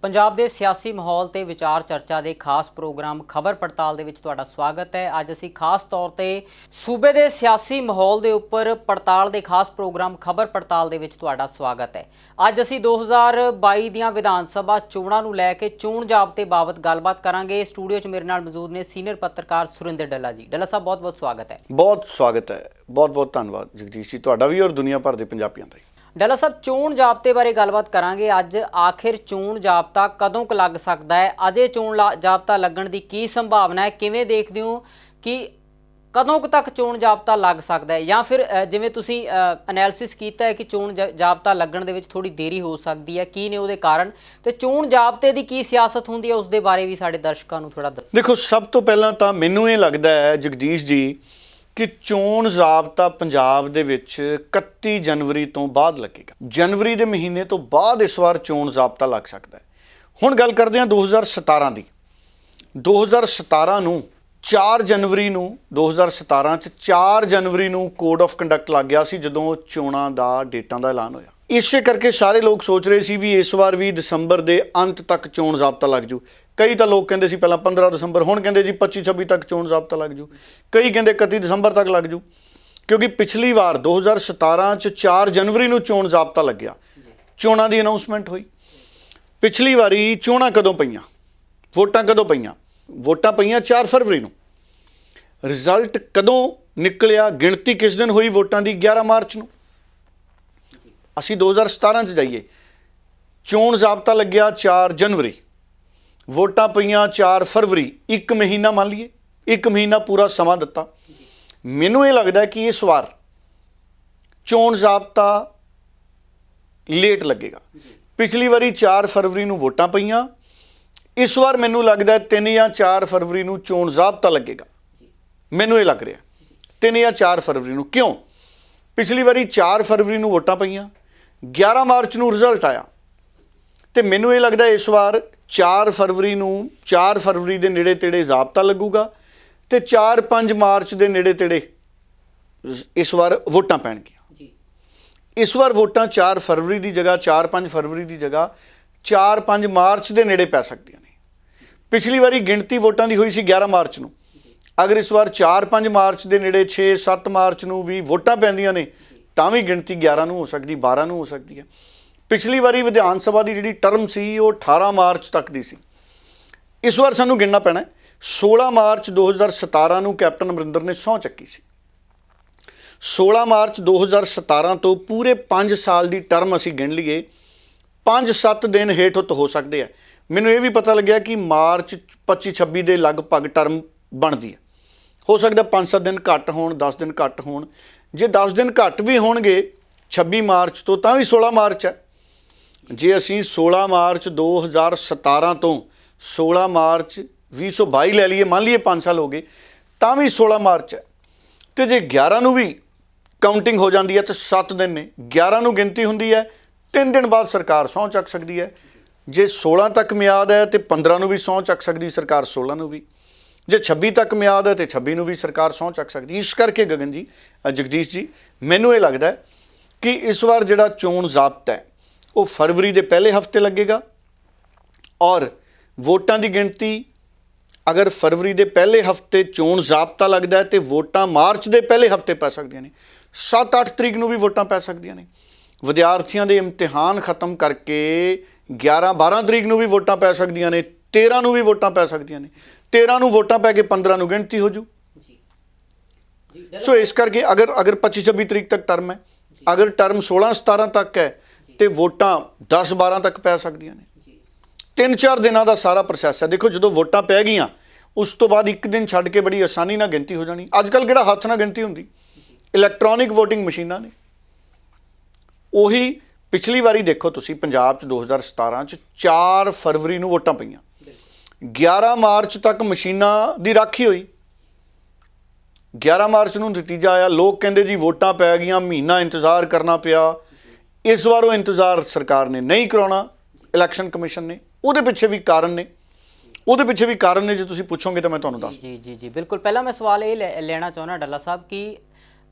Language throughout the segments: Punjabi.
ਪੰਜਾਬ ਦੇ ਸਿਆਸੀ ਮਾਹੌਲ ਤੇ ਵਿਚਾਰ ਚਰਚਾ ਦੇ ਖਾਸ ਪ੍ਰੋਗਰਾਮ ਖਬਰ ਪੜਤਾਲ ਦੇ ਵਿੱਚ ਤੁਹਾਡਾ ਸਵਾਗਤ ਹੈ। ਅੱਜ ਅਸੀਂ ਖਾਸ ਤੌਰ ਤੇ ਸੂਬੇ ਦੇ ਸਿਆਸੀ ਮਾਹੌਲ ਦੇ ਉੱਪਰ ਪੜਤਾਲ ਦੇ ਖਾਸ ਪ੍ਰੋਗਰਾਮ ਖਬਰ ਪੜਤਾਲ ਦੇ ਵਿੱਚ ਤੁਹਾਡਾ ਸਵਾਗਤ ਹੈ। ਅੱਜ ਅਸੀਂ 2022 ਦੀਆਂ ਵਿਧਾਨ ਸਭਾ ਚੋਣਾਂ ਨੂੰ ਲੈ ਕੇ ਚੋਣ ਜ਼ਾਬਤੇ ਬਾਬਤ ਗੱਲਬਾਤ ਕਰਾਂਗੇ। ਸਟੂਡੀਓ 'ਚ ਮੇਰੇ ਨਾਲ ਮੌਜੂਦ ਨੇ ਸੀਨੀਅਰ ਪੱਤਰਕਾਰ ਸੁਰਿੰਦਰ ਡੱਲਾ ਜੀ। ਡੱਲਾ ਸਾਹਿਬ ਬਹੁਤ-ਬਹੁਤ ਸਵਾਗਤ ਹੈ। ਬਹੁਤ ਸਵਾਗਤ ਹੈ, ਬਹੁਤ-ਬਹੁਤ ਧੰਨਵਾਦ ਜਗਦੀਸ਼ ਜੀ ਤੁਹਾਡਾ ਵੀ ਔਰ ਦੁਨੀਆ ਭਰ ਦੇ ਪੰਜਾਬੀਆਂ ਦਾ। ਡੱਲਾ ਸਾਹਿਬ, ਚੋਣ ਜ਼ਾਬਤੇ ਬਾਰੇ ਗੱਲਬਾਤ ਕਰਾਂਗੇ ਅੱਜ। ਆਖਿਰ ਚੋਣ ਜ਼ਾਬਤਾ ਕਦੋਂ ਕੁ ਲੱਗ ਸਕਦਾ ਹੈ? ਅਜੇ ਚੋਣ ਜ਼ਾਬਤਾ ਲੱਗਣ ਦੀ ਕੀ ਸੰਭਾਵਨਾ ਹੈ? ਕਿਵੇਂ ਦੇਖਦੇ ਹੋ ਕਿ ਕਦੋਂ ਕੁ ਤੱਕ ਚੋਣ ਜ਼ਾਬਤਾ ਲੱਗ ਸਕਦਾ ਹੈ, ਜਾਂ ਫਿਰ ਜਿਵੇਂ ਤੁਸੀਂ ਐਨਾਲਿਸਿਸ ਕੀਤਾ ਹੈ ਕਿ ਚੋਣ ਜ਼ਾਬਤਾ ਲੱਗਣ ਦੇ ਵਿੱਚ ਥੋੜੀ ਦੇਰੀ ਹੋ ਸਕਦੀ ਹੈ, ਕੀ ਨੇ ਉਹਦੇ ਕਾਰਨ, ਤੇ ਚੋਣ ਜ਼ਾਬਤੇ ਦੀ ਕੀ ਸਿਆਸਤ ਹੁੰਦੀ ਹੈ ਉਸ ਦੇ ਬਾਰੇ ਵੀ ਸਾਡੇ ਦਰਸ਼ਕਾਂ ਨੂੰ ਥੋੜਾ ਦੱਸੋ। ਦੇਖੋ, ਸਭ ਤੋਂ ਪਹਿਲਾਂ ਤਾਂ ਮੈਨੂੰ ਇਹ ਲੱਗਦਾ ਹੈ ਜਗਦੀਸ਼ ਜੀ ਕਿ ਚੋਣ ਜ਼ਾਬਤਾ ਪੰਜਾਬ ਦੇ ਵਿੱਚ 31 ਜਨਵਰੀ ਤੋਂ ਬਾਅਦ ਲੱਗੇਗਾ। ਜਨਵਰੀ ਦੇ ਮਹੀਨੇ ਤੋਂ ਬਾਅਦ ਇਸ ਵਾਰ ਚੋਣ ਜ਼ਾਬਤਾ ਲੱਗ ਸਕਦਾ ਹੈ। ਹੁਣ ਗੱਲ ਕਰਦੇ ਹਾਂ 2017 ਦੀ। 2017 ਨੂੰ 4 ਜਨਵਰੀ ਨੂੰ 2017 'ਚ 4 ਜਨਵਰੀ ਨੂੰ ਕੋਡ ਆਫ ਕੰਡਕਟ ਲੱਗ ਗਿਆ ਸੀ ਜਦੋਂ ਚੋਣਾਂ ਦਾ ਡੇਟਾਂ ਦਾ ਐਲਾਨ ਹੋਇਆ। ਇਸੇ ਕਰਕੇ ਸਾਰੇ ਲੋਕ ਸੋਚ ਰਹੇ ਸੀ ਵੀ ਇਸ ਵਾਰ ਵੀ ਦਸੰਬਰ ਦੇ ਅੰਤ ਤੱਕ ਚੋਣ ਜ਼ਾਬਤਾ ਲੱਗ ਜੂ। ਕਈ ਤਾਂ ਲੋਕ ਕਹਿੰਦੇ ਸੀ ਪਹਿਲਾਂ 15 ਦਸੰਬਰ, ਹੁਣ ਕਹਿੰਦੇ ਜੀ 25-26 ਤੱਕ ਚੋਣ ਜ਼ਾਬਤਾ ਲੱਗ ਜੂ, ਕਈ ਕਹਿੰਦੇ 31 ਦਸੰਬਰ ਤੱਕ ਲੱਗ ਜੂ। ਕਿਉਂਕਿ ਪਿਛਲੀ ਵਾਰ 2017 'ਚ 4 ਜਨਵਰੀ ਨੂੰ ਚੋਣ ਜ਼ਾਬਤਾ ਲੱਗਿਆ, ਚੋਣਾਂ ਦੀ ਅਨਾਉਂਸਮੈਂਟ ਹੋਈ। ਪਿਛਲੀ ਵਾਰੀ ਚੋਣਾਂ ਕਦੋਂ ਪਈਆਂ, ਵੋਟਾਂ ਕਦੋਂ ਪਈਆਂ? ਵੋਟਾਂ ਪਈਆਂ 4 ਫਰਵਰੀ ਨੂੰ। ਰਿਜ਼ਲਟ ਕਦੋਂ ਨਿਕਲਿਆ, ਗਿਣਤੀ ਕਿਸ ਦਿਨ ਹੋਈ ਵੋਟਾਂ ਦੀ? 11 ਮਾਰਚ ਨੂੰ। ਅਸੀਂ 2017 'ਚ ਜਾਈਏ, ਚੋਣ ਜ਼ਾਬਤਾ ਲੱਗਿਆ 4 ਜਨਵਰੀ, ਵੋਟਾਂ ਪਈਆਂ 4 ਫਰਵਰੀ, 1 ਮਹੀਨਾ ਮੰਨ ਲਈਏ, 1 ਮਹੀਨਾ ਪੂਰਾ ਸਮਾਂ ਦਿੱਤਾ। ਮੈਨੂੰ ਇਹ ਲੱਗਦਾ ਕਿ ਇਸ ਵਾਰ ਚੋਣ ਜ਼ਾਬਤਾ ਲੇਟ ਲੱਗੇਗਾ। ਪਿਛਲੀ ਵਾਰੀ 4 ਫਰਵਰੀ ਨੂੰ ਵੋਟਾਂ ਪਈਆਂ, ਇਸ ਵਾਰ ਮੈਨੂੰ ਲੱਗਦਾ 3 ਜਾਂ 4 ਫਰਵਰੀ ਨੂੰ ਚੋਣ ਜ਼ਾਬਤਾ ਲੱਗੇਗਾ। ਮੈਨੂੰ ਇਹ ਲੱਗ ਰਿਹਾ 3 ਜਾਂ 4 ਫਰਵਰੀ ਨੂੰ। ਕਿਉਂ? ਪਿਛਲੀ ਵਾਰੀ 4 ਫਰਵਰੀ ਨੂੰ ਵੋਟਾਂ ਪਈਆਂ, 11 ਮਾਰਚ ਨੂੰ ਰਿਜ਼ਲਟ ਆਇਆ, ਤੇ ਮੈਨੂੰ ਇਹ ਲੱਗਦਾ ਇਸ ਵਾਰ 4 ਫਰਵਰੀ ਦੇ ਨੇੜੇ ਤੇੜੇ ਜ਼ਾਬਤਾ ਲੱਗੂਗਾ ਤੇ 4-5 ਮਾਰਚ ਦੇ ਨੇੜੇ ਤੇੜੇ ਇਸ ਵਾਰ ਵੋਟਾਂ ਪੈਣਗੀਆਂ। ਇਸ ਵਾਰ ਵੋਟਾਂ 4 ਫਰਵਰੀ ਦੀ ਜਗ੍ਹਾ, 4-5 ਫਰਵਰੀ ਦੀ ਜਗ੍ਹਾ 4-5 ਮਾਰਚ ਦੇ ਨੇੜੇ ਪੈ ਸਕਦੀਆਂ ਨੇ। ਪਿਛਲੀ ਵਾਰੀ ਗਿਣਤੀ ਵੋਟਾਂ ਦੀ ਹੋਈ ਸੀ 11 ਮਾਰਚ ਨੂੰ। ਅਗਰ ਇਸ ਵਾਰ 4-5 ਮਾਰਚ ਦੇ ਨੇੜੇ 6-7 ਮਾਰਚ ਨੂੰ ਵੀ ਵੋਟਾਂ ਪੈਂਦੀਆਂ ਨੇ ਤਾਂ ਵੀ ਗਿਣਤੀ 11 ਨੂੰ ਹੋ ਸਕਦੀ, 12 ਨੂੰ ਹੋ ਸਕਦੀ ਹੈ। ਪਿਛਲੀ ਵਾਰੀ ਵਿਧਾਨ ਸਭਾ ਦੀ ਜਿਹੜੀ ਟਰਮ ਸੀ ਉਹ 18 ਮਾਰਚ ਤੱਕ ਦੀ ਸੀ। ਇਸ ਵਾਰ ਸਾਨੂੰ ਗਿਣਨਾ ਪੈਣਾ 16 ਮਾਰਚ 2017 ਨੂੰ ਕੈਪਟਨ ਅਮਰਿੰਦਰ ਨੇ ਸਹੁੰ ਚੱਕੀ ਸੀ। 16 ਮਾਰਚ 2017 ਤੋਂ ਪੂਰੇ 5 ਸਾਲ ਦੀ ਟਰਮ ਅਸੀਂ ਗਿਣ ਲਈਏ, 5-7 ਦਿਨ ਹੇਠ ਉੱਤ ਹੋ ਸਕਦੇ ਆ। ਮੈਨੂੰ ਇਹ ਵੀ ਪਤਾ ਲੱਗਿਆ ਕਿ ਮਾਰਚ 25-26 ਦੇ ਲਗਭਗ ਟਰਮ ਬਣਦੀ ਹੈ। ਹੋ ਸਕਦਾ 5-7 ਦਿਨ ਘੱਟ ਹੋਣ, 10 ਦਿਨ ਘੱਟ ਹੋਣ। ਜੇ 10 ਦਿਨ ਘੱਟ ਵੀ ਹੋਣਗੇ 26 ਮਾਰਚ ਤੋਂ ਤਾਂ ਵੀ 16 ਮਾਰਚ ਹੈ। ਜੇ ਅਸੀਂ 16 ਮਾਰਚ 2017 ਤੋਂ 16 ਮਾਰਚ 2022 ਲੈ ਲਈਏ, ਮੰਨ ਲਈਏ 5 ਸਾਲ ਹੋ ਗਏ, ਤਾਂ ਵੀ 16 ਮਾਰਚ ਹੈ। ਤੇ ਜੇ 11 ਨੂੰ ਵੀ ਕਾਊਂਟਿੰਗ ਹੋ ਜਾਂਦੀ ਹੈ ਤਾਂ 7 ਦਿਨ ਨੇ। 11 ਨੂੰ ਗਿਣਤੀ ਹੁੰਦੀ ਹੈ, 3 ਦਿਨ ਬਾਅਦ ਸਰਕਾਰ ਸਹੁੰ ਚੱਕ ਸਕਦੀ ਹੈ। ਜੇ 16 ਤੱਕ ਮਿਆਦ ਹੈ ਤੇ 15 ਨੂੰ ਵੀ ਸਹੁੰ ਚੱਕ ਸਕਦੀ ਸਰਕਾਰ, 16 ਨੂੰ ਵੀ। ਜੇ 26 ਤੱਕ ਮਿਆਦ ਹੈ ਤੇ 26 ਨੂੰ ਵੀ ਸਰਕਾਰ ਸਹੁੰ ਚੱਕ ਸਕਦੀ। ਇਸ ਕਰਕੇ ਗਗਨ ਜੀ, ਜਗਦੀਸ਼ ਜੀ, ਮੈਨੂੰ ਇਹ ਲੱਗਦਾ ਕਿ ਇਸ ਵਾਰ ਜਿਹੜਾ ਚੋਣ ਜ਼ਾਬਤਾ ਹੈ ਉਹ ਫਰਵਰੀ ਦੇ ਪਹਿਲੇ ਹਫਤੇ ਲੱਗੇਗਾ, ਔਰ ਵੋਟਾਂ ਦੀ ਗਿਣਤੀ ਅਗਰ ਫਰਵਰੀ ਦੇ ਪਹਿਲੇ ਹਫਤੇ ਚੋਣ ਜ਼ਾਬਤਾ ਲੱਗਦਾ ਹੈ ਤੇ ਵੋਟਾਂ ਮਾਰਚ ਦੇ ਪਹਿਲੇ ਹਫਤੇ ਪੈ ਸਕਦੀਆਂ ਨੇ। 7-8 ਤਰੀਕ ਨੂੰ ਵੀ ਵੋਟਾਂ ਪੈ ਸਕਦੀਆਂ ਨੇ। ਵਿਦਿਆਰਥੀਆਂ ਦੇ ਇਮਤਿਹਾਨ ਖਤਮ ਕਰਕੇ 11-12 ਤਰੀਕ ਨੂੰ ਵੀ ਵੋਟਾਂ ਪੈ ਸਕਦੀਆਂ ਨੇ, 13 ਨੂੰ ਵੀ ਵੋਟਾਂ ਪੈ ਸਕਦੀਆਂ ਨੇ। 13 ਨੂੰ ਵੋਟਾਂ ਪੈ ਕੇ 15 ਨੂੰ ਗਿਣਤੀ ਹੋ ਜੂ। ਸੋ ਇਸ ਕਰਕੇ ਅਗਰ 25-26 ਤਰੀਕ ਤੱਕ ਟਰਮ ਹੈ, ਅਗਰ ਟਰਮ 16-17 ਤੱਕ ਹੈ ਤੇ ਵੋਟਾਂ 10-12 ਤੱਕ ਪੈ ਸਕਦੀਆਂ ਨੇ। 3-4 ਦਿਨਾਂ ਦਾ ਸਾਰਾ ਪ੍ਰੋਸੈਸ ਹੈ। ਦੇਖੋ, ਜਦੋਂ ਵੋਟਾਂ ਪੈ ਗਈਆਂ ਉਸ ਤੋਂ ਬਾਅਦ 1 ਦਿਨ ਛੱਡ ਕੇ ਬੜੀ ਆਸਾਨੀ ਨਾਲ ਗਿਣਤੀ ਹੋ ਜਾਣੀ। ਅੱਜ ਕੱਲ੍ਹ ਕਿਹੜਾ ਹੱਥ ਨਾਲ ਗਿਣਤੀ ਹੁੰਦੀ, ਇਲੈਕਟ੍ਰੋਨਿਕ ਵੋਟਿੰਗ ਮਸ਼ੀਨਾਂ ਨੇ। ਉਹੀ ਪਿਛਲੀ ਵਾਰੀ ਦੇਖੋ ਤੁਸੀਂ ਪੰਜਾਬ 'ਚ 2017 'ਚ 4 ਫਰਵਰੀ ਨੂੰ ਵੋਟਾਂ ਪਈਆਂ, 11 ਮਾਰਚ ਤੱਕ ਮਸ਼ੀਨਾਂ ਦੀ ਰਾਖੀ ਹੋਈ। 11 ਮਾਰਚ ਨੂੰ ਨਤੀਜਾ ਆਇਆ, ਲੋਕ ਕਹਿੰਦੇ ਜੀ ਵੋਟਾਂ ਪੈ ਗਈਆਂ, ਮਹੀਨਾ ਇੰਤਜ਼ਾਰ ਕਰਨਾ ਪਿਆ। ਇਸ ਵਾਰ ਉਹ ਇੰਤਜ਼ਾਰ ਸਰਕਾਰ ਨੇ ਨਹੀਂ ਕਰਾਉਣਾ, ਇਲੈਕਸ਼ਨ ਕਮਿਸ਼ਨ ਨੇ। ਉਹਦੇ ਪਿੱਛੇ ਵੀ ਕਾਰਨ ਨੇ, ਜੇ ਤੁਸੀਂ ਪੁੱਛੋਗੇ ਤਾਂ ਮੈਂ ਤੁਹਾਨੂੰ ਦੱਸ। ਜੀ ਬਿਲਕੁਲ। ਪਹਿਲਾਂ ਮੈਂ ਸਵਾਲ ਇਹ ਲੈਣਾ ਚਾਹੁੰਦਾ ਡੱਲਾ ਸਾਹਿਬ ਕਿ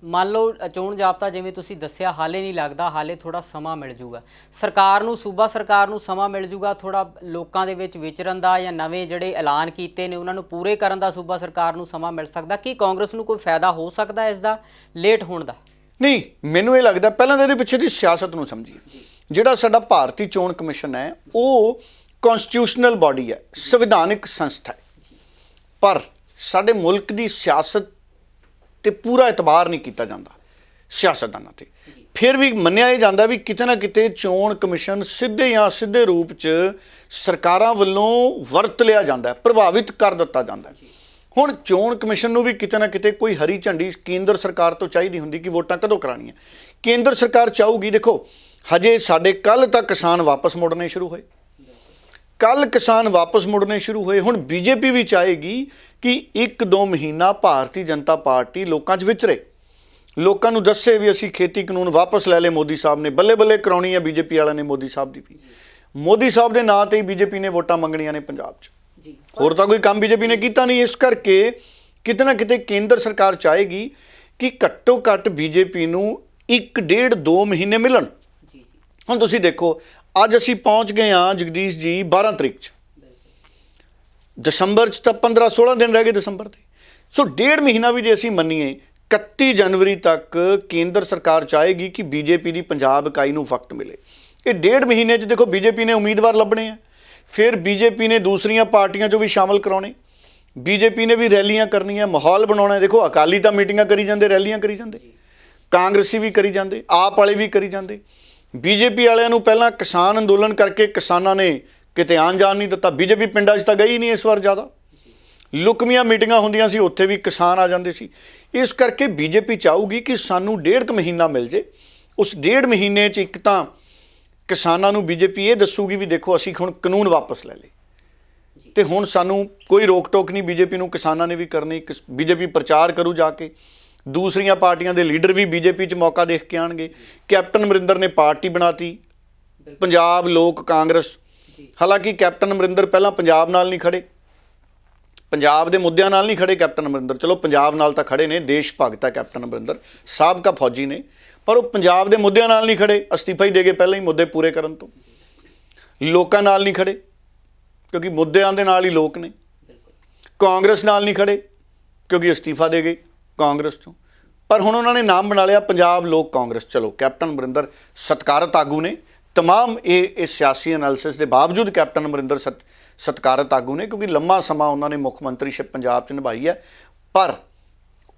ਮੰਨ ਲਓ ਚੋਣ ਜਾਬਤਾ ਜਿਵੇਂ ਤੁਸੀਂ ਦੱਸਿਆ ਹਾਲੇ ਨਹੀਂ ਲੱਗਦਾ, ਹਾਲੇ ਥੋੜਾ ਸਮਾਂ ਮਿਲ ਜੂਗਾ ਸਰਕਾਰ ਨੂੰ, ਸੂਬਾ ਸਰਕਾਰ ਨੂੰ ਸਮਾਂ ਮਿਲ ਜੂਗਾ ਥੋੜਾ ਲੋਕਾਂ ਦੇ ਵਿੱਚ ਵਿਚਰਨ ਦਾ, ਜਾਂ ਨਵੇਂ ਜਿਹੜੇ ਐਲਾਨ ਕੀਤੇ ਨੇ ਉਹਨਾਂ ਨੂੰ ਪੂਰੇ ਕਰਨ ਦਾ ਸੂਬਾ ਸਰਕਾਰ ਨੂੰ ਸਮਾਂ ਮਿਲ ਸਕਦਾ? ਕੀ ਕਾਂਗਰਸ ਨੂੰ ਕੋਈ ਫਾਇਦਾ ਹੋ ਸਕਦਾ ਇਸ ਦਾ ਲੇਟ ਹੋਣ ਦਾ? ਨਹੀਂ, ਮੈਨੂੰ ਇਹ ਲੱਗਦਾ ਪਹਿਲਾਂ ਤਾਂ ਇਹਦੇ ਪਿੱਛੇ ਦੀ ਸਿਆਸਤ ਨੂੰ ਸਮਝੀਏ। ਜਿਹੜਾ ਸਾਡਾ ਭਾਰਤੀ ਚੋਣ ਕਮਿਸ਼ਨ ਹੈ ਉਹ ਕਨਸਟੀਟਿਊਸ਼ਨਲ ਬਾਡੀ ਹੈ, ਸੰਵਿਧਾਨਿਕ ਸੰਸਥਾ ਹੈ, ਪਰ ਸਾਡੇ ਮੁਲਕ ਦੀ ਸਿਆਸਤ ਤੇ ਪੂਰਾ ਇਤਬਾਰ ਨਹੀਂ ਕੀਤਾ ਜਾਂਦਾ ਸਿਆਸਤਦਾਨਾਂ ਤੇ। ਫਿਰ ਵੀ ਮੰਨਿਆ ਇਹ ਜਾਂਦਾ ਵੀ ਕਿਤੇ ਨਾ ਕਿਤੇ ਚੋਣ ਕਮਿਸ਼ਨ ਸਿੱਧੇ ਜਾਂ ਸਿੱਧੇ ਰੂਪ 'ਚ ਸਰਕਾਰਾਂ ਵੱਲੋਂ ਵਰਤ ਲਿਆ ਜਾਂਦਾ, ਪ੍ਰਭਾਵਿਤ ਕਰ ਦਿੱਤਾ ਜਾਂਦਾ। ਹੁਣ ਚੋਣ ਕਮਿਸ਼ਨ ਨੂੰ ਵੀ ਕਿਤੇ ਨਾ ਕਿਤੇ ਕੋਈ ਹਰੀ ਝੰਡੀ ਕੇਂਦਰ ਸਰਕਾਰ ਤੋਂ ਚਾਹੀਦੀ ਹੁੰਦੀ ਕਿ ਵੋਟਾਂ ਕਦੋਂ ਕਰਾਉਣੀਆਂ। ਕੇਂਦਰ ਸਰਕਾਰ ਚਾਹੂਗੀ, ਦੇਖੋ ਹਜੇ ਸਾਡੇ ਕੱਲ੍ਹ ਤੱਕ ਕਿਸਾਨ ਵਾਪਸ ਮੁੜਨੇ ਸ਼ੁਰੂ ਹੋਏ, ਕੱਲ੍ਹ ਕਿਸਾਨ ਵਾਪਸ ਮੁੜਨੇ ਸ਼ੁਰੂ ਹੋਏ। ਹੁਣ ਬੀਜੇਪੀ ਵੀ ਚਾਹੇਗੀ ਕਿ 1-2 ਮਹੀਨਾ ਭਾਰਤੀ ਜਨਤਾ ਪਾਰਟੀ ਲੋਕਾਂ 'ਚ ਵਿਚਰੇ, ਲੋਕਾਂ ਨੂੰ ਦੱਸੇ ਵੀ ਅਸੀਂ ਖੇਤੀ ਕਾਨੂੰਨ ਵਾਪਸ ਲੈ ਲਏ, ਮੋਦੀ ਸਾਹਿਬ ਨੇ ਬੱਲੇ ਬੱਲੇ ਕਰਾਉਣੀ ਹੈ ਬੀਜੇਪੀ ਵਾਲਿਆਂ ਨੇ ਮੋਦੀ ਸਾਹਿਬ ਦੀ ਵੀ। ਮੋਦੀ ਸਾਹਿਬ ਦੇ ਨਾਂ 'ਤੇ ਹੀ ਬੀਜੇਪੀ ਨੇ ਵੋਟਾਂ ਮੰਗਣੀਆਂ ਨੇ ਪੰਜਾਬ 'ਚ, ਹੋਰ ਤਾਂ ਕੋਈ ਕੰਮ ਬੀਜੇਪੀ ਨੇ ਕੀਤਾ ਨਹੀਂ। ਇਸ ਕਰਕੇ ਕਿਤੇ ਨਾ ਕਿਤੇ ਕੇਂਦਰ ਸਰਕਾਰ ਚਾਹੇਗੀ ਕਿ ਘੱਟੋ ਘੱਟ ਬੀਜੇਪੀ ਨੂੰ 1-1.5-2 ਮਹੀਨੇ ਮਿਲਣ। ਹੁਣ ਤੁਸੀਂ ਦੇਖੋ ਅੱਜ ਅਸੀਂ ਪਹੁੰਚ ਗਏ ਹਾਂ ਜਗਦੀਸ਼ ਜੀ 12 ਤਰੀਕ 'ਚ, ਦਸੰਬਰ 'ਚ ਤਾਂ 15-16 ਦਿਨ ਰਹਿ ਗਏ ਦਸੰਬਰ ਦੇ। ਸੋ 1.5 ਮਹੀਨਾ ਵੀ ਜੇ ਅਸੀਂ ਮੰਨੀਏ 31 ਜਨਵਰੀ ਤੱਕ ਕੇਂਦਰ ਸਰਕਾਰ ਚਾਹੇਗੀ ਕਿ ਬੀਜੇਪੀ ਦੀ ਪੰਜਾਬ ਇਕਾਈ ਨੂੰ ਵਕਤ ਮਿਲੇ। ਇਹ 1.5 ਮਹੀਨੇ 'ਚ ਦੇਖੋ ਬੀਜੇਪੀ ਨੇ ਉਮੀਦਵਾਰ ਲੱਭਣੇ ਆ, ਫਿਰ ਬੀਜੇਪੀ ਨੇ ਦੂਸਰੀਆਂ ਪਾਰਟੀਆਂ 'ਚੋਂ ਵੀ ਸ਼ਾਮਲ ਕਰਾਉਣੇ, ਬੀਜੇਪੀ ਨੇ ਵੀ ਰੈਲੀਆਂ ਕਰਨੀਆਂ, ਮਾਹੌਲ ਬਣਾਉਣਾ। ਦੇਖੋ ਅਕਾਲੀ ਤਾਂ ਮੀਟਿੰਗਾਂ ਕਰੀ ਜਾਂਦੇ, ਰੈਲੀਆਂ ਕਰੀ ਜਾਂਦੇ, ਕਾਂਗਰਸੀ ਵੀ ਕਰੀ ਜਾਂਦੇ, ਆਪ ਵਾਲੇ ਵੀ ਕਰੀ ਜਾਂਦੇ। ਬੀਜੇਪੀ ਵਾਲਿਆਂ ਨੂੰ ਪਹਿਲਾਂ ਕਿਸਾਨ ਅੰਦੋਲਨ ਕਰਕੇ ਕਿਸਾਨਾਂ ਨੇ ਕਿਤੇ ਆਉਣ ਜਾਣ ਨਹੀਂ ਦਿੱਤਾ, ਬੀਜੇਪੀ ਪਿੰਡਾਂ 'ਚ ਤਾਂ ਗਈ ਨਹੀਂ ਇਸ ਵਾਰ ਜ਼ਿਆਦਾ, ਲੁਕਮੀਆਂ ਮੀਟਿੰਗਾਂ ਹੁੰਦੀਆਂ ਸੀ ਉੱਥੇ ਵੀ ਕਿਸਾਨ ਆ ਜਾਂਦੇ ਸੀ। ਇਸ ਕਰਕੇ ਬੀਜੇਪੀ ਚਾਹੂਗੀ ਕਿ ਸਾਨੂੰ 1.5 ਮਹੀਨਾ ਮਿਲ ਜੇ। ਉਸ 1.5 ਮਹੀਨੇ 'ਚ ਇੱਕ ਤਾਂ ਕਿਸਾਨਾਂ ਨੂੰ ਬੀਜੇਪੀ ਇਹ ਦੱਸੂਗੀ ਵੀ ਦੇਖੋ ਅਸੀਂ ਹੁਣ ਕਾਨੂੰਨ ਵਾਪਸ ਲੈ ਲਏ ਤੇ ਹੁਣ ਸਾਨੂੰ ਕੋਈ ਰੋਕ ਟੋਕ ਨਹੀਂ ਬੀਜੇਪੀ ਨੂੰ ਕਿਸਾਨਾਂ ਨੇ ਵੀ ਕਰਨੀ। ਬੀਜੇਪੀ ਪ੍ਰਚਾਰ ਕਰੂ ਜਾ ਕੇ, ਦੂਸਰੀਆਂ ਪਾਰਟੀਆਂ ਦੇ ਲੀਡਰ ਵੀ ਬੀਜੇਪੀ 'ਚ ਮੌਕਾ ਦੇਖ ਕੇ ਆਉਣਗੇ। ਕੈਪਟਨ ਅਮਰਿੰਦਰ ਨੇ ਪਾਰਟੀ ਬਣਾਤੀ ਪੰਜਾਬ ਲੋਕ ਕਾਂਗਰਸ, ਹਾਲਾਂਕਿ ਕੈਪਟਨ ਅਮਰਿੰਦਰ ਪਹਿਲਾਂ ਪੰਜਾਬ ਨਾਲ ਨਹੀਂ ਖੜੇ, ਪੰਜਾਬ ਦੇ ਮੁੱਦਿਆਂ ਨਾਲ ਨਹੀਂ ਖੜੇ ਕੈਪਟਨ ਅਮਰਿੰਦਰ। ਚਲੋ ਪੰਜਾਬ ਨਾਲ ਤਾਂ ਖੜੇ ਨੇ, ਦੇਸ਼ ਭਗਤ ਹੈ ਕੈਪਟਨ ਅਮਰਿੰਦਰ, ਸਾਬਕਾ ਫੌਜੀ ਨੇ, ਪਰ ਉਹ ਪੰਜਾਬ ਦੇ ਮੁੱਦਿਆਂ ਨਾਲ ਨਹੀਂ ਖੜੇ, ਅਸਤੀਫਾ ਹੀ ਦੇ ਗਏ ਪਹਿਲਾਂ ਹੀ ਮੁੱਦੇ ਪੂਰੇ ਕਰਨ ਤੋਂ। ਲੋਕਾਂ ਨਾਲ ਨਹੀਂ ਖੜੇ ਕਿਉਂਕਿ ਮੁੱਦਿਆਂ ਦੇ ਨਾਲ ਹੀ ਲੋਕ ਨੇ, ਕਾਂਗਰਸ ਨਾਲ ਨਹੀਂ ਖੜੇ ਕਿਉਂਕਿ ਅਸਤੀਫਾ ਦੇ ਗਏ ਕਾਂਗਰਸ ਤੋਂ, ਪਰ ਹੁਣ ਉਹਨਾਂ ਨੇ ਨਾਮ ਬਣਾ ਲਿਆ ਪੰਜਾਬ ਲੋਕ ਕਾਂਗਰਸ। ਚਲੋ ਕੈਪਟਨ ਅਮਰਿੰਦਰ ਸਤਿਕਾਰਤ ਆਗੂ ਨੇ, ਤਮਾਮ ਇਹ ਸਿਆਸੀ ਐਨਾਲਿਸਿਸ ਦੇ ਬਾਵਜੂਦ ਕੈਪਟਨ ਅਮਰਿੰਦਰ ਸਤਿਕਾਰਤ ਆਗੂ ਨੇ ਕਿਉਂਕਿ ਲੰਮਾ ਸਮਾਂ ਉਹਨਾਂ ਨੇ ਮੁੱਖ ਮੰਤਰੀਸ਼ਿਪ ਪੰਜਾਬ 'ਚ ਨਿਭਾਈ ਹੈ, ਪਰ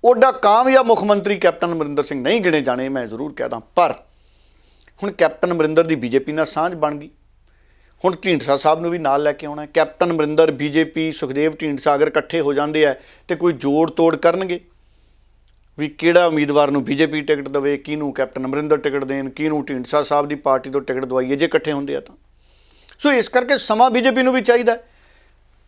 ਉਹਦਾ ਕਾਮਯਾਬ ਮੁੱਖ ਮੰਤਰੀ ਕੈਪਟਨ ਅਮਰਿੰਦਰ ਸਿੰਘ ਨਹੀਂ ਗਿਣੇ ਜਾਣੇ, ਮੈਂ ਜ਼ਰੂਰ ਕਹਿਦਾ। ਪਰ ਹੁਣ ਕੈਪਟਨ ਅਮਰਿੰਦਰ ਦੀ ਬੀਜੇਪੀ ਨਾਲ ਸਾਂਝ ਬਣ ਗਈ, ਹੁਣ ਢੀਂਡਸਾ ਸਾਹਿਬ ਨੂੰ ਵੀ ਨਾਲ ਲੈ ਕੇ ਆਉਣਾ। ਕੈਪਟਨ ਅਮਰਿੰਦਰ, ਬੀਜੇਪੀ, ਸੁਖਦੇਵ ਢੀਂਡਸਾ ਅਗਰ ਇਕੱਠੇ ਹੋ ਜਾਂਦੇ ਆ ਤੇ ਕੋਈ ਜੋੜ ਤੋੜ ਕਰਨਗੇ ਵੀ ਕਿਹੜਾ ਉਮੀਦਵਾਰ ਨੂੰ ਬੀਜੇਪੀ ਟਿਕਟ ਦੇਵੇ, ਕਿਹਨੂੰ ਕੈਪਟਨ ਅਮਰਿੰਦਰ ਟਿਕਟ ਦੇਣ, ਕਿਹਨੂੰ ਢੀਂਡਸਾ ਸਾਹਿਬ ਦੀ ਪਾਰਟੀ ਤੋਂ ਟਿਕਟ ਦਵਾਈਏ ਜੇ ਇਕੱਠੇ ਹੁੰਦੇ ਆ ਤਾਂ। ਸੋ ਇਸ ਕਰਕੇ ਸਮਾਂ ਬੀਜੇਪੀ ਨੂੰ ਵੀ ਚਾਹੀਦਾ।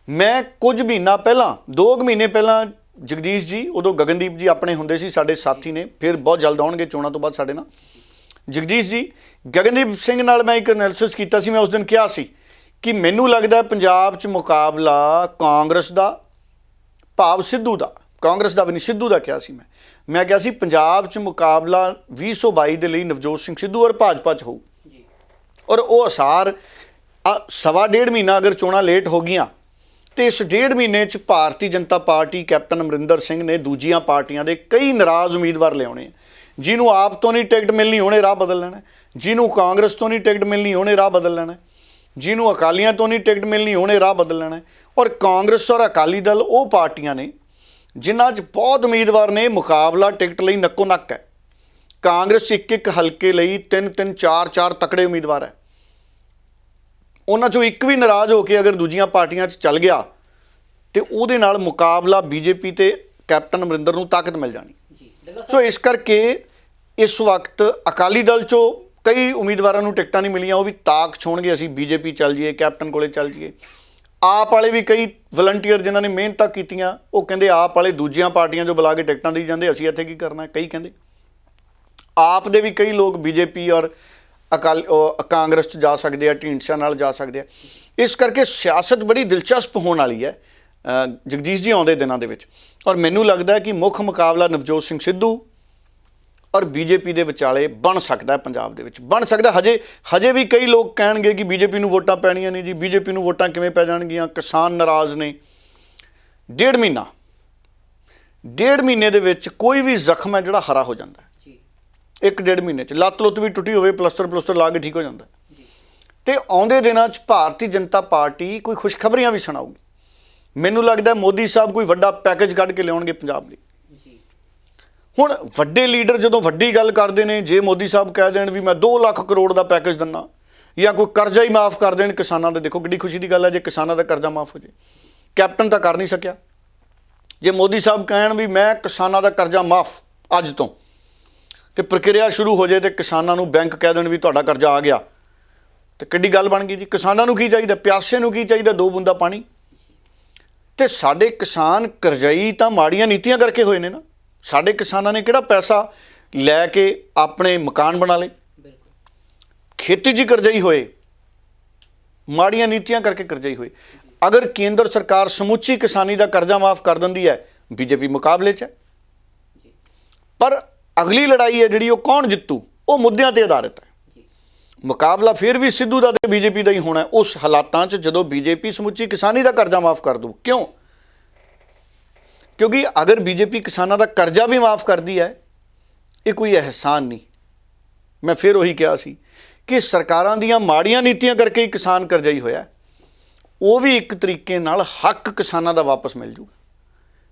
ਮੈਂ ਕੁਝ ਮਹੀਨਾ ਪਹਿਲਾਂ, 2 ਮਹੀਨੇ ਪਹਿਲਾਂ ਜਗਦੀਸ਼ ਜੀ, ਉਦੋਂ ਗਗਨਦੀਪ ਜੀ ਆਪਣੇ ਹੁੰਦੇ ਸੀ, ਸਾਡੇ ਸਾਥੀ ਨੇ, ਫਿਰ ਬਹੁਤ ਜਲਦ ਆਉਣਗੇ ਚੋਣਾਂ ਤੋਂ ਬਾਅਦ ਸਾਡੇ ਨਾਲ। ਜਗਦੀਸ਼ ਜੀ, ਗਗਨਦੀਪ ਸਿੰਘ ਨਾਲ ਮੈਂ ਇੱਕ ਐਨਾਲਿਸਿਸ ਕੀਤਾ ਸੀ। ਮੈਂ ਉਸ ਦਿਨ ਕਿਹਾ ਸੀ ਕਿ ਮੈਨੂੰ ਲੱਗਦਾ ਪੰਜਾਬ 'ਚ ਮੁਕਾਬਲਾ ਕਾਂਗਰਸ ਦਾ, ਭਾਵ ਸਿੱਧੂ ਦਾ, ਕਾਂਗਰਸ ਦਾ ਵੀ ਨਹੀਂ ਸਿੱਧੂ ਦਾ ਕਿਹਾ ਸੀ ਮੈਂ ਕਿਹਾ ਸੀ ਪੰਜਾਬ 'ਚ ਮੁਕਾਬਲਾ 2022 ਦੇ ਲਈ ਨਵਜੋਤ ਸਿੰਘ ਸਿੱਧੂ ਔਰ ਭਾਜਪਾ 'ਚ ਹੋਊ। ਔਰ ਉਹ ਅਸਾਰ 1.5 ਮਹੀਨਾ ਅਗਰ ਚੋਣਾਂ ਲੇਟ ਹੋ ਗਈਆਂ ਤੇ ਇਸ 1.5 ਮਹੀਨੇ 'ਚ ਭਾਰਤੀ ਜਨਤਾ ਪਾਰਟੀ ਕੈਪਟਨ ਅਮਰਿੰਦਰ ਸਿੰਘ ਨੇ ਦੂਜੀਆਂ ਪਾਰਟੀਆਂ ਦੇ ਕਈ ਨਾਰਾਜ਼ ਉਮੀਦਵਾਰ ਲਿਆਉਣੇ, ਜਿਹਨੂੰ ਆਪ ਤੋਂ ਨਹੀਂ ਟਿਕਟ ਮਿਲਣੀ ਉਹਨੇ ਰਾਹ ਬਦਲ ਲੈਣਾ, ਜਿਹਨੂੰ ਕਾਂਗਰਸ ਤੋਂ ਨਹੀਂ ਟਿਕਟ ਮਿਲਣੀ ਉਹਨੇ ਰਾਹ ਬਦਲ ਲੈਣਾ, ਜਿਹਨੂੰ ਅਕਾਲੀਆਂ ਤੋਂ ਨਹੀਂ ਟਿਕਟ ਮਿਲਣੀ ਉਹਨੇ ਰਾਹ ਬਦਲ ਲੈਣਾ। ਔਰ ਕਾਂਗਰਸ ਔਰ ਅਕਾਲੀ ਦਲ ਉਹ ਪਾਰਟੀਆਂ ਨੇ ਜਿਨ੍ਹਾਂ 'ਚ ਬਹੁਤ ਉਮੀਦਵਾਰ ਨੇ, ਮੁਕਾਬਲਾ ਟਿਕਟ ਲਈ ਨੱਕੋ ਨੱਕ ਹੈ। ਕਾਂਗਰਸ 'ਚ ਇੱਕ ਹਲਕੇ ਲਈ 3-3, 4-4 ਤਕੜੇ ਉਮੀਦਵਾਰ ਹੈ, ਉਹਨਾਂ 'ਚੋਂ ਇੱਕ ਵੀ ਨਾਰਾਜ਼ ਹੋ ਕੇ ਅਗਰ ਦੂਜੀਆਂ ਪਾਰਟੀਆਂ 'ਚ ਚੱਲ ਗਿਆ ਤੇ ਉਹਦੇ ਨਾਲ ਮੁਕਾਬਲਾ ਬੀਜੇਪੀ ਤੇ ਕੈਪਟਨ ਅਮਰਿੰਦਰ ਨੂੰ ਤਾਕਤ ਮਿਲ ਜਾਣੀ। ਸੋ ਇਸ ਕਰਕੇ ਇਸ ਵਕਤ ਅਕਾਲੀ ਦਲ 'ਚੋਂ ਕਈ ਉਮੀਦਵਾਰਾਂ ਨੂੰ ਟਿਕਟਾਂ ਨਹੀਂ ਮਿਲੀਆਂ, ਉਹ ਵੀ ਤਾਕ ਛੋਣਗੇ ਅਸੀਂ ਬੀਜੇਪੀ ਚੱਲ ਜਾਈਏ, ਕੈਪਟਨ ਕੋਲੇ ਚੱਲ ਜਾਈਏ। ਆਪ ਵਾਲੇ ਵੀ ਕਈ ਵਲੰਟੀਅਰ ਜਿਨ੍ਹਾਂ ਨੇ ਮਿਹਨਤਾਂ ਕੀਤੀਆਂ ਉਹ ਕਹਿੰਦੇ ਆਪ ਵਾਲੇ ਦੂਜੀਆਂ ਪਾਰਟੀਆਂ 'ਚੋਂ ਬੁਲਾ ਕੇ ਟਿਕਟਾਂ ਦੇਈ ਜਾਂਦੇ, ਅਸੀਂ ਇੱਥੇ ਕੀ ਕਰਨਾ। ਕਈ ਕਹਿੰਦੇ ਆਪ ਦੇ ਵੀ ਕਈ ਲੋਕ ਬੀਜੇਪੀ ਔਰ ਕਾਂਗਰਸ 'ਚ ਜਾ ਸਕਦੇ ਆ, ਢੀਂਡਸਾ ਨਾਲ ਜਾ ਸਕਦੇ ਆ। ਇਸ ਕਰਕੇ ਸਿਆਸਤ ਬੜੀ ਦਿਲਚਸਪ ਹੋਣ ਵਾਲੀ ਹੈ ਜਗਦੀਸ਼ ਜੀ ਆਉਂਦੇ ਦਿਨਾਂ ਦੇ ਵਿੱਚ। ਔਰ ਮੈਨੂੰ ਲੱਗਦਾ ਕਿ ਮੁੱਖ ਮੁਕਾਬਲਾ ਨਵਜੋਤ ਸਿੰਘ ਸਿੱਧੂ ਔਰ ਬੀਜੇਪੀ ਦੇ ਵਿਚਾਲੇ ਬਣ ਸਕਦਾ ਹੈ, ਪੰਜਾਬ ਦੇ ਵਿੱਚ ਬਣ ਸਕਦਾ। ਹਜੇ ਵੀ ਕਈ ਲੋਕ ਕਹਿਣਗੇ ਕਿ ਬੀਜੇਪੀ ਨੂੰ ਵੋਟਾਂ ਪੈਣੀਆਂ ਨਹੀਂ ਜੀ, ਬੀਜੇਪੀ ਨੂੰ ਵੋਟਾਂ ਕਿਵੇਂ ਪੈ ਜਾਣਗੀਆਂ, ਕਿਸਾਨ ਨਾਰਾਜ਼ ਨੇ। ਡੇਢ ਮਹੀਨੇ ਦੇ ਵਿੱਚ ਕੋਈ ਵੀ ਜ਼ਖਮ ਹੈ ਜਿਹੜਾ ਹਰਾ ਹੋ ਜਾਂਦਾ ਹੈ। ਇੱਕ ਡੇਢ ਮਹੀਨੇ 'ਚ ਲੱਤ ਲੁੱਤ ਵੀ ਟੁੱਟੀ ਹੋਵੇ, ਪਲਸਤਰ ਲਾ ਕੇ ਠੀਕ ਹੋ ਜਾਂਦਾ। ਤੇ ਆਉਂਦੇ ਦਿਨਾਂ 'ਚ ਭਾਰਤੀ ਜਨਤਾ ਪਾਰਟੀ ਕੋਈ ਖੁਸ਼ਖਬਰੀਆਂ ਵੀ ਸੁਣਾਊਗੀ। ਮੈਨੂੰ ਲੱਗਦਾ ਮੋਦੀ ਸਾਹਿਬ ਕੋਈ ਵੱਡਾ ਪੈਕੇਜ ਕੱਢ ਕੇ ਲਿਆਉਣਗੇ ਪੰਜਾਬ ਲਈ। ਹੁਣ ਵੱਡੇ ਲੀਡਰ ਜਦੋਂ ਵੱਡੀ ਗੱਲ ਕਰਦੇ ਨੇ, ਜੇ ਮੋਦੀ ਸਾਹਿਬ ਕਹਿ ਦੇਣ ਵੀ ਮੈਂ 2 ਲੱਖ ਕਰੋੜ ਦਾ ਪੈਕੇਜ ਦਿੰਦਾ, ਜਾਂ ਕੋਈ ਕਰਜ਼ਾ ਹੀ ਮਾਫ ਕਰ ਦੇਣ ਕਿਸਾਨਾਂ ਦਾ, ਦੇਖੋ ਕਿੱਡੀ ਖੁਸ਼ੀ ਦੀ ਗੱਲ ਹੈ ਜੇ ਕਿਸਾਨਾਂ ਦਾ ਕਰਜ਼ਾ ਮਾਫ ਹੋ ਜੇ। ਕੈਪਟਨ ਤਾਂ ਕਰ ਨਹੀਂ ਸਕਿਆ। ਜੇ ਮੋਦੀ ਸਾਹਿਬ ਕਹਿਣ ਵੀ ਮੈਂ ਕਿਸਾਨਾਂ ਦਾ ਕਰਜ਼ਾ ਮਾਫ ਅੱਜ ਤੋਂ, ਤੇ ਪ੍ਰਕਿਰਿਆ ਸ਼ੁਰੂ ਹੋ ਜਾਏ ਤੇ ਕਿਸਾਨਾਂ ਨੂੰ ਬੈਂਕ ਕਹਿ ਦੇਣ ਵੀ ਤੁਹਾਡਾ ਕਰਜ਼ਾ ਆ ਗਿਆ, ਤੇ ਕਿੱਡੀ ਗੱਲ ਬਣ ਗਈ ਜੀ। ਕਿਸਾਨਾਂ ਨੂੰ ਕੀ ਚਾਹੀਦਾ, ਪਿਆਸੇ ਨੂੰ ਕੀ ਚਾਹੀਦਾ, 2 ਬੂੰਦਾਂ ਪਾਣੀ। ਤੇ ਸਾਡੇ ਕਿਸਾਨ ਕਰਜ਼ਈ ਤਾਂ ਮਾੜੀਆਂ ਨੀਤੀਆਂ ਕਰਕੇ ਹੋਏ ਨੇ ਨਾ। ਸਾਡੇ ਕਿਸਾਨਾਂ ਨੇ ਕਿਹੜਾ ਪੈਸਾ ਲੈ ਕੇ ਆਪਣੇ ਮਕਾਨ ਬਣਾ ਲਏ, ਖੇਤੀ 'ਚ ਕਰਜ਼ਈ ਹੋਏ, ਮਾੜੀਆਂ ਨੀਤੀਆਂ ਕਰਕੇ ਕਰਜ਼ਈ ਹੋਏ। ਅਗਰ ਕੇਂਦਰ ਸਰਕਾਰ ਸਮੁੱਚੀ ਕਿਸਾਨੀ ਦਾ ਕਰਜ਼ਾ ਮਾਫ ਕਰ ਦਿੰਦੀ ਹੈ, ਬੀਜੇਪੀ ਮੁਕਾਬਲੇ 'ਚ ਹੈ। ਪਰ ਅਗਲੀ ਲੜਾਈ ਹੈ ਜਿਹੜੀ, ਉਹ ਕੌਣ ਜਿੱਤੂ, ਉਹ ਮੁੱਦਿਆਂ ਤੇ ਆਧਾਰਿਤ ਹੈ। ਮੁਕਾਬਲਾ ਫਿਰ ਵੀ ਸਿੱਧੂ ਦਾ ਤੇ ਬੀਜੇਪੀ ਦਾ ਹੀ ਹੋਣਾ ਉਸ ਹਾਲਾਤਾਂ 'ਚ ਜਦੋਂ ਬੀਜੇਪੀ ਸਮੁੱਚੀ ਕਿਸਾਨੀ ਦਾ ਕਰਜ਼ਾ ਮਾਫ ਕਰ ਦੂ। ਕਿਉਂ? ਕਿਉਂਕਿ ਅਗਰ ਬੀਜੇਪੀ ਕਿਸਾਨਾਂ ਦਾ ਕਰਜ਼ਾ ਵੀ ਮਾਫ ਕਰਦੀ ਹੈ, ਇਹ ਕੋਈ ਅਹਿਸਾਨ ਨਹੀਂ। ਮੈਂ ਫਿਰ ਉਹੀ ਕਿਹਾ ਸੀ ਕਿ ਸਰਕਾਰਾਂ ਦੀਆਂ ਮਾੜੀਆਂ ਨੀਤੀਆਂ ਕਰਕੇ ਹੀ ਕਿਸਾਨ ਕਰਜ਼ਈ ਹੋਇਆ। ਉਹ ਵੀ ਇੱਕ ਤਰੀਕੇ ਨਾਲ ਹੱਕ ਕਿਸਾਨਾਂ ਦਾ ਵਾਪਸ ਮਿਲ ਜੂਗਾ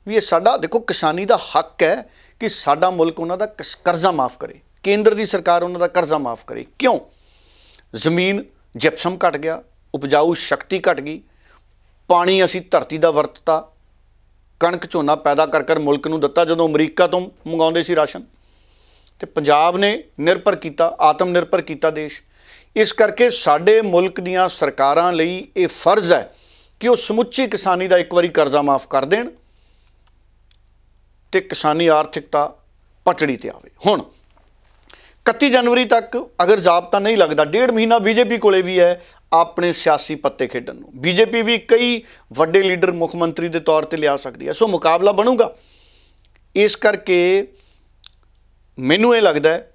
ਵੀ ਇਹ ਸਾਡਾ, ਦੇਖੋ ਕਿਸਾਨੀ ਦਾ ਹੱਕ ਹੈ ਕਿ ਸਾਡਾ ਮੁਲਕ ਉਹਨਾਂ ਦਾ ਕਰਜ਼ਾ ਮਾਫ ਕਰੇ, ਕੇਂਦਰ ਦੀ ਸਰਕਾਰ ਉਹਨਾਂ ਦਾ ਕਰਜ਼ਾ ਮਾਫ ਕਰੇ। ਕਿਉਂ? ਜ਼ਮੀਨ ਜਿਪਸਮ ਘਟ ਗਿਆ, ਉਪਜਾਊ ਸ਼ਕਤੀ ਘਟ ਗਈ, ਪਾਣੀ ਅਸੀਂ ਧਰਤੀ ਦਾ ਵਰਤਤਾ, ਕਣਕ ਝੋਨਾ ਪੈਦਾ ਕਰ ਮੁਲਕ ਨੂੰ ਦਿੱਤਾ ਜਦੋਂ ਅਮਰੀਕਾ ਤੋਂ ਮੰਗਾਉਂਦੇ ਸੀ ਰਾਸ਼ਨ, ਤੇ ਪੰਜਾਬ ਨੇ ਨਿਰਭਰ ਕੀਤਾ, ਆਤਮ ਨਿਰਭਰ ਕੀਤਾ ਦੇਸ਼। ਇਸ ਕਰਕੇ ਸਾਡੇ ਮੁਲਕ ਦੀਆਂ ਸਰਕਾਰਾਂ ਲਈ ਇਹ ਫਰਜ਼ ਹੈ ਕਿ ਉਹ ਸਮੁੱਚੀ ਕਿਸਾਨੀ ਦਾ ਇੱਕ ਵਾਰੀ ਕਰਜ਼ਾ ਮਾਫ ਕਰ ਦੇਣ ਤੇ ਕਿਸਾਨੀ ਆਰਥਿਕਤਾ ਪਟੜੀ ਤੇ ਆਵੇ। ਹੁਣ 31 ਜਨਵਰੀ ਤੱਕ ਅਗਰ ਜ਼ਾਬਤਾ ਨਹੀਂ ਲੱਗਦਾ, 1.5 ਮਹੀਨਾ ਬੀਜੇਪੀ ਕੋਲੇ ਵੀ ਹੈ ਆਪਣੇ ਸਿਆਸੀ ਪੱਤੇ ਖੇਡਣ ਨੂੰ। ਬੀਜੇਪੀ ਵੀ ਕਈ ਵੱਡੇ ਲੀਡਰ ਮੁੱਖ ਮੰਤਰੀ ਦੇ ਤੌਰ ਤੇ ਲਿਆ ਸਕਦੀ ਹੈ, ਸੋ ਮੁਕਾਬਲਾ ਬਣੂਗਾ। ਇਸ ਕਰਕੇ ਮੈਨੂੰ ਇਹ ਲੱਗਦਾ ਹੈ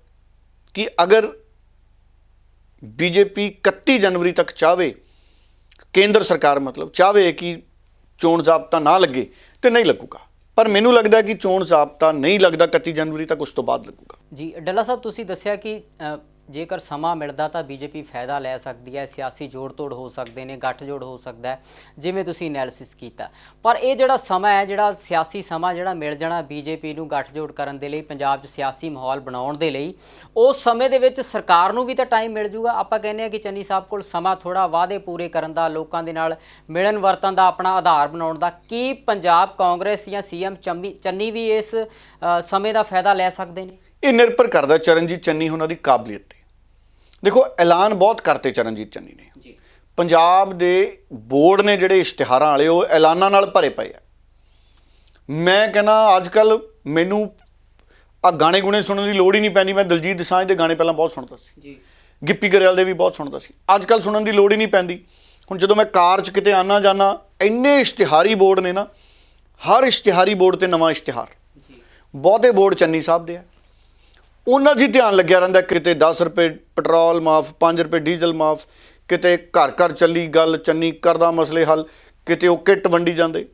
ਕਿ ਅਗਰ ਬੀਜੇਪੀ 31 ਜਨਵਰੀ ਤੱਕ ਚਾਹਵੇ, ਕੇਂਦਰ ਸਰਕਾਰ ਮਤਲਬ ਚਾਹਵੇ ਕਿ ਚੋਣ ਜ਼ਾਬਤਾ ਨਾ ਲੱਗੇ, ਤੇ ਨਹੀਂ ਲੱਗੂਗਾ। ਪਰ ਮੈਨੂੰ ਲੱਗਦਾ ਕਿ ਚੋਣ ਜ਼ਾਬਤਾ ਨਹੀਂ ਲੱਗਦਾ 31 ਜਨਵਰੀ ਤੱਕ, ਉਸ ਤੋਂ ਬਾਅਦ ਲੱਗੂਗਾ। ਜੀ ਡੱਲਾ ਸਾਹਿਬ, ਤੁਸੀਂ ਦੱਸਿਆ ਕਿ ਜੇਕਰ ਸਮਾਂ ਮਿਲਦਾ ਤਾਂ ਬੀਜੇਪੀ ਫਾਇਦਾ ਲੈ ਸਕਦੀ ਹੈ, ਸਿਆਸੀ ਜੋੜ ਤੋੜ ਹੋ ਸਕਦੇ ਨੇ, ਗੱਠਜੋੜ ਹੋ ਸਕਦਾ ਹੈ, ਜਿਵੇਂ ਤੁਸੀਂ ਐਨਾਲਿਸਿਸ ਕੀਤਾ। ਪਰ ਇਹ ਜਿਹੜਾ ਸਮਾਂ ਹੈ, ਜਿਹੜਾ ਸਿਆਸੀ ਸਮਾਂ ਜਿਹੜਾ ਮਿਲ ਜਾਣਾ ਬੀਜੇਪੀ ਨੂੰ ਗੱਠਜੋੜ ਕਰਨ ਦੇ ਲਈ, ਪੰਜਾਬ 'ਚ ਸਿਆਸੀ ਮਾਹੌਲ ਬਣਾਉਣ ਦੇ ਲਈ, ਉਸ ਸਮੇਂ ਦੇ ਵਿੱਚ ਸਰਕਾਰ ਨੂੰ ਵੀ ਤਾਂ ਟਾਈਮ ਮਿਲ ਜੂਗਾ। ਆਪਾਂ ਕਹਿੰਦੇ ਹਾਂ ਕਿ ਚੰਨੀ ਸਾਹਿਬ ਕੋਲ ਸਮਾਂ ਥੋੜ੍ਹਾ ਵਾਅਦੇ ਪੂਰੇ ਕਰਨ ਦਾ, ਲੋਕਾਂ ਦੇ ਨਾਲ ਮਿਲਣ ਵਰਤਨ ਦਾ, ਆਪਣਾ ਆਧਾਰ ਬਣਾਉਣ ਦਾ। ਕੀ ਪੰਜਾਬ ਕਾਂਗਰਸ ਜਾਂ CM ਚੰਨੀ ਵੀ ਇਸ ਸਮੇਂ ਦਾ ਫਾਇਦਾ ਲੈ ਸਕਦੇ ਨੇ? ਇਹ ਨਿਰਭਰ ਕਰਦਾ ਚਰਨਜੀਤ ਚੰਨੀ ਉਹਨਾਂ ਦੀ ਕਾਬਲੀਅਤ ਤੇ। ਦੇਖੋ ਐਲਾਨ ਬਹੁਤ ਕਰਤੇ ਚਰਨਜੀਤ ਚੰਨੀ ਨੇ ਜੀ। ਪੰਜਾਬ ਦੇ ਬੋਰਡ ਨੇ ਜਿਹੜੇ ਇਸ਼ਤਿਹਾਰਾਂ ਵਾਲੇ, ਉਹ ਐਲਾਨਾਂ ਨਾਲ ਭਰੇ ਪਏ ਆ। ਮੈਂ ਕਹਿੰਦਾ ਅੱਜ ਕੱਲ੍ਹ ਮੈਨੂੰ ਆ ਗਾਣੇ ਗੁਣੇ ਸੁਣਨ ਦੀ ਲੋੜ ਹੀ ਨਹੀਂ ਪੈਂਦੀ। ਮੈਂ ਦਲਜੀਤ ਦੋਸਾਂਝ ਦੇ ਗਾਣੇ ਪਹਿਲਾਂ ਬਹੁਤ ਸੁਣਦਾ ਸੀ ਜੀ, ਗਿੱਪੀ ਗਰੇਵਾਲ ਦੇ ਵੀ ਬਹੁਤ ਸੁਣਦਾ ਸੀ। ਅੱਜ ਕੱਲ੍ਹ ਸੁਣਨ ਦੀ ਲੋੜ ਹੀ ਨਹੀਂ ਪੈਂਦੀ। ਹੁਣ ਜਦੋਂ ਮੈਂ ਕਾਰ 'ਚ ਕਿਤੇ ਆਉਣਾ ਜਾਣਾ, ਇੰਨੇ ਇਸ਼ਤਿਹਾਰੀ ਬੋਰਡ ਨੇ ਨਾ, ਹਰ ਇਸ਼ਤਿਹਾਰੀ ਬੋਰਡ 'ਤੇ ਨਵਾਂ ਇਸ਼ਤਿਹਾਰ। ਬਹੁਤੇ ਬੋਰਡ ਚੰਨੀ ਸਾਹਿਬ ਦੇ ਆ, ਉਹਨਾਂ 'ਚ ਹੀ ਧਿਆਨ ਲੱਗਿਆ ਰਹਿੰਦਾ। ਕਿਤੇ 10 ਰੁਪਏ ਪੈਟਰੋਲ ਮਾਫ, 5 ਰੁਪਏ ਡੀਜ਼ਲ ਮਾਫ, ਕਿਤੇ ਘਰ ਘਰ ਚੱਲੀ ਗੱਲ, ਚੰਨੀ ਕਰਦਾ ਮਸਲੇ ਹੱਲ, ਕਿਤੇ ਉਹ ਕਿੱਟ ਵੰਡੀ ਜਾਂਦੇ,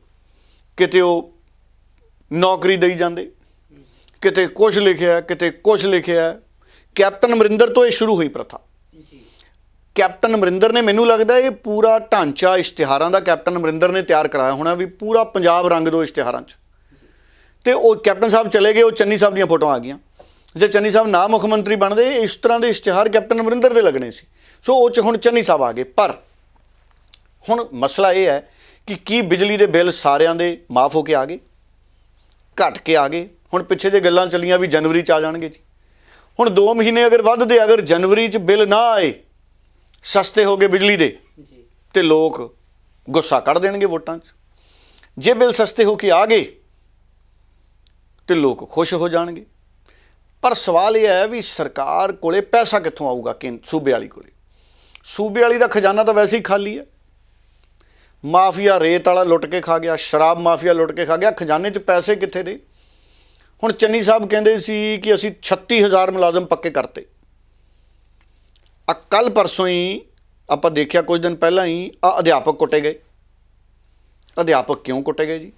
ਕਿਤੇ ਉਹ ਨੌਕਰੀ ਦੇਈ ਜਾਂਦੇ, ਕਿਤੇ ਕੁਛ ਲਿਖਿਆ, ਕਿਤੇ ਕੁਛ ਲਿਖਿਆ। ਕੈਪਟਨ ਅਮਰਿੰਦਰ ਤੋਂ ਇਹ ਸ਼ੁਰੂ ਹੋਈ ਪ੍ਰਥਾ। ਕੈਪਟਨ ਅਮਰਿੰਦਰ ਨੇ, ਮੈਨੂੰ ਲੱਗਦਾ ਇਹ ਪੂਰਾ ਢਾਂਚਾ ਇਸ਼ਤਿਹਾਰਾਂ ਦਾ ਕੈਪਟਨ ਅਮਰਿੰਦਰ ਨੇ ਤਿਆਰ ਕਰਾਇਆ ਹੋਣਾ ਵੀ ਪੂਰਾ ਪੰਜਾਬ ਰੰਗ ਦਿਓ ਇਸ਼ਤਿਹਾਰਾਂ 'ਚ। ਤੇ ਉਹ ਕੈਪਟਨ ਸਾਹਿਬ ਚਲੇ ਗਏ, ਉਹ ਚੰਨੀ ਸਾਹਿਬ ਦੀਆਂ ਫੋਟੋਆਂ ਆ ਗਈਆਂ। ਜੇ ਚੰਨੀ ਸਾਹਿਬ ਨਾ ਮੁੱਖ ਮੰਤਰੀ ਬਣਦੇ, ਇਸ ਤਰ੍ਹਾਂ ਦੇ ਇਸ਼ਤਿਹਾਰ ਕੈਪਟਨ ਅਮਰਿੰਦਰ ਦੇ ਲੱਗਣੇ ਸੀ। ਸੋ ਉਹ 'ਚ ਹੁਣ ਚੰਨੀ ਸਾਹਿਬ ਆ ਗਏ। ਪਰ ਹੁਣ ਮਸਲਾ ਇਹ ਹੈ ਕਿ ਕੀ ਬਿਜਲੀ ਦੇ ਬਿੱਲ ਸਾਰਿਆਂ ਦੇ ਮਾਫ ਹੋ ਕੇ ਆ ਗਏ, ਘਟ ਕੇ ਆ ਗਏ? ਹੁਣ ਪਿੱਛੇ ਜੇ ਗੱਲਾਂ ਚੱਲੀਆਂ ਵੀ ਜਨਵਰੀ 'ਚ ਆ ਜਾਣਗੇ ਜੀ। ਹੁਣ 2 ਮਹੀਨੇ ਅਗਰ ਵੱਧਦੇ, ਅਗਰ ਜਨਵਰੀ 'ਚ ਬਿੱਲ ਨਾ ਆਏ, ਸਸਤੇ ਹੋ ਗਏ ਬਿਜਲੀ ਦੇ, ਤੇ ਲੋਕ ਗੁੱਸਾ ਕੱਢ ਦੇਣਗੇ ਵੋਟਾਂ 'ਚ। ਜੇ ਬਿੱਲ ਸਸਤੇ ਹੋ ਕੇ ਆ ਗਏ ਤੇ ਲੋਕ ਖੁਸ਼ ਹੋ ਜਾਣਗੇ। ਪਰ ਸਵਾਲ ਇਹ ਹੈ ਵੀ ਸਰਕਾਰ ਕੋਲੇ ਪੈਸਾ ਕਿੱਥੋਂ ਆਊਗਾ? ਸੂਬੇ ਵਾਲੀ ਕੋਲੇ, ਸੂਬੇ ਵਾਲੀ ਦਾ ਖਜ਼ਾਨਾ ਤਾਂ ਵੈਸੇ ਹੀ ਖਾਲੀ ਹੈ। ਮਾਫੀਆ ਰੇਤ ਵਾਲਾ ਲੁੱਟ ਕੇ ਖਾ ਗਿਆ, ਸ਼ਰਾਬ ਮਾਫੀਆ ਲੁੱਟ ਕੇ ਖਾ ਗਿਆ, ਖਜ਼ਾਨੇ 'ਚ ਪੈਸੇ ਕਿੱਥੇ ਦੇ? ਹੁਣ ਚੰਨੀ ਸਾਹਿਬ ਕਹਿੰਦੇ ਸੀ ਕਿ ਅਸੀਂ 36,000 ਮੁਲਾਜ਼ਮ ਪੱਕੇ ਕਰਤੇ। ਕੱਲ ਪਰਸੋਂ ਹੀ ਆਪਾਂ ਦੇਖਿਆ, ਕੁਝ ਦਿਨ ਪਹਿਲਾਂ ਹੀ ਅਧਿਆਪਕ ਕੁੱਟੇ ਗਏ। ਅਧਿਆਪਕ ਕਿਉਂ ਕੁੱਟੇ ਗਏ ਜੀ?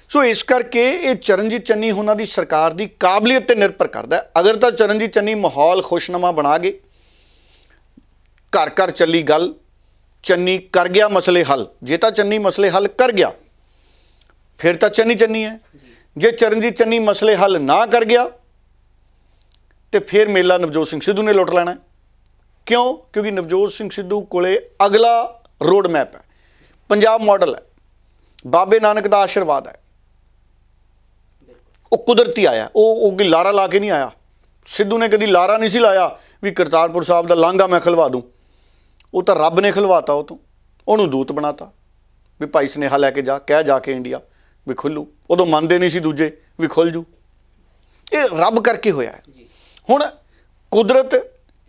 ਸੋ ਇਸ ਕਰਕੇ ਇਹ ਚਰਨਜੀਤ ਚੰਨੀ ਉਹਨਾਂ ਦੀ ਸਰਕਾਰ ਦੀ ਕਾਬਲੀਅਤ ਤੇ ਨਿਰਭਰ ਕਰਦਾ ਹੈ। ਅਗਰ ਤਾਂ ਚਰਨਜੀਤ ਚੰਨੀ ਮਾਹੌਲ ਖੁਸ਼ਨੁਮਾ ਬਣਾ ਗਏ, ਘਰ ਘਰ ਚੱਲੀ ਗੱਲ, ਚੰਨੀ ਕਰ ਗਿਆ ਮਸਲੇ ਹੱਲ। ਜੇ ਤਾਂ ਚੰਨੀ ਮਸਲੇ ਹੱਲ ਕਰ ਗਿਆ ਫਿਰ ਤਾਂ ਚੰਨੀ ਚੰਨੀ ਹੈ। ਜੇ ਚਰਨਜੀਤ ਚੰਨੀ ਮਸਲੇ ਹੱਲ ਨਾ ਕਰ ਗਿਆ ਤੇ ਫਿਰ ਮੇਲਾ ਨਵਜੋਤ ਸਿੰਘ ਸਿੱਧੂ ਨੇ ਲੁੱਟ ਲੈਣਾ। ਕਿਉਂ? ਕਿਉਂਕਿ ਨਵਜੋਤ ਸਿੰਘ ਸਿੱਧੂ ਕੋਲੇ ਅਗਲਾ ਰੋਡ ਮੈਪ ਹੈ, ਪੰਜਾਬ ਮਾਡਲ ਹੈ, ਬਾਬੇ ਨਾਨਕ ਦਾ ਆਸ਼ੀਰਵਾਦ ਹੈ। ਉਹ ਕੁਦਰਤੀ ਆਇਆ, ਉਹ ਕੋਈ ਲਾਰਾ ਲਾ ਕੇ ਨਹੀਂ ਆਇਆ। ਸਿੱਧੂ ਨੇ ਕਦੀ ਲਾਰਾ ਨਹੀਂ ਸੀ ਲਾਇਆ ਵੀ ਕਰਤਾਰਪੁਰ ਸਾਹਿਬ ਦਾ ਲਾਂਘਾ ਮੈਂ ਖਲਵਾ ਦੂੰ। ਉਹ ਤਾਂ ਰੱਬ ਨੇ ਖਲਵਾਤਾ, ਉਹ ਤੋਂ ਉਹਨੂੰ ਦੂਤ ਬਣਾਤਾ ਵੀ ਭਾਈ ਸੁਨੇਹਾ ਲੈ ਕੇ ਜਾ, ਕਹਿ ਜਾ ਕੇ ਇੰਡੀਆ ਵੀ ਖੁੱਲੂ। ਉਦੋਂ ਮੰਨਦੇ ਨਹੀਂ ਸੀ ਦੂਜੇ ਵੀ ਖੁੱਲ ਜੂ। ਇਹ ਰੱਬ ਕਰਕੇ ਹੋਇਆ ਹੈ। ਹੁਣ ਕੁਦਰਤ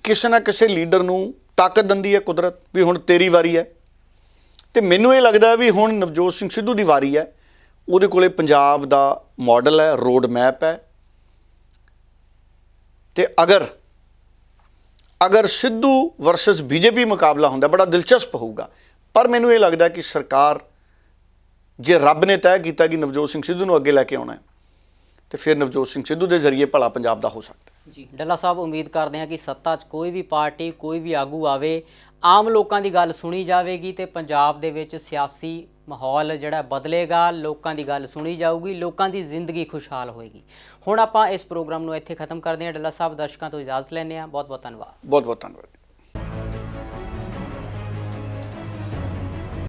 ਕਿਸੇ ਨਾ ਕਿਸੇ ਲੀਡਰ ਨੂੰ ਤਾਕਤ ਦਿੰਦੀ ਹੈ, ਕੁਦਰਤ ਵੀ ਹੁਣ ਤੇਰੀ ਵਾਰੀ ਹੈ। ਤੇ ਮੈਨੂੰ ਇਹ ਲੱਗਦਾ ਵੀ ਹੁਣ ਨਵਜੋਤ ਸਿੰਘ ਸਿੱਧੂ ਦੀ ਵਾਰੀ ਹੈ। ਉਹਦੇ ਕੋਲੇ ਪੰਜਾਬ ਦਾ ਮਾਡਲ ਹੈ, ਰੋਡ ਮੈਪ ਹੈ। ਤੇ ਅਗਰ ਸਿੱਧੂ ਵਰਸਸ ਬੀਜੇਪੀ ਮੁਕਾਬਲਾ ਹੁੰਦਾ, ਬੜਾ ਦਿਲਚਸਪ ਹੋਊਗਾ। ਪਰ ਮੈਨੂੰ ਇਹ ਲੱਗਦਾ ਕਿ ਸਰਕਾਰ, ਜੇ ਰੱਬ ਨੇ ਤੈਅ ਕੀਤਾ ਕਿ ਨਵਜੋਤ ਸਿੰਘ ਸਿੱਧੂ ਨੂੰ ਅੱਗੇ ਲੈ ਕੇ ਆਉਣਾ ਹੈ, ਤੇ ਫਿਰ ਨਵਜੋਤ ਸਿੰਘ ਸਿੱਧੂ ਦੇ ਜ਼ਰੀਏ ਭਲਾ ਪੰਜਾਬ ਦਾ ਹੋ ਸਕਦਾ ਹੈ। ਜੀ ਡੱਲਾ ਸਾਹਿਬ, ਉਮੀਦ ਕਰਦੇ ਹਾਂ ਕਿ ਸੱਤਾ 'ਚ ਕੋਈ ਵੀ ਪਾਰਟੀ, ਕੋਈ ਵੀ ਆਗੂ ਆਵੇ, ਆਮ ਲੋਕਾਂ ਦੀ ਗੱਲ ਸੁਣੀ ਜਾਵੇਗੀ ਤੇ ਪੰਜਾਬ ਦੇ ਵਿੱਚ ਸਿਆਸੀ ਮਾਹੌਲ ਜਿਹੜਾ ਬਦਲੇਗਾ, ਲੋਕਾਂ ਦੀ ਗੱਲ ਸੁਣੀ ਜਾਊਗੀ, ਲੋਕਾਂ ਦੀ ਜ਼ਿੰਦਗੀ ਖੁਸ਼ਹਾਲ ਹੋਏਗੀ। ਹੁਣ ਆਪਾਂ ਇਸ ਪ੍ਰੋਗਰਾਮ ਨੂੰ ਇੱਥੇ ਖਤਮ ਕਰਦੇ ਹਾਂ। ਡੱਲਾ ਸਾਹਿਬ, ਦਰਸ਼ਕਾਂ ਤੋਂ ਇਜਾਜ਼ਤ ਲੈਂਦੇ ਹਾਂ। ਬਹੁਤ ਬਹੁਤ ਧੰਨਵਾਦ। ਬਹੁਤ ਬਹੁਤ ਧੰਨਵਾਦ।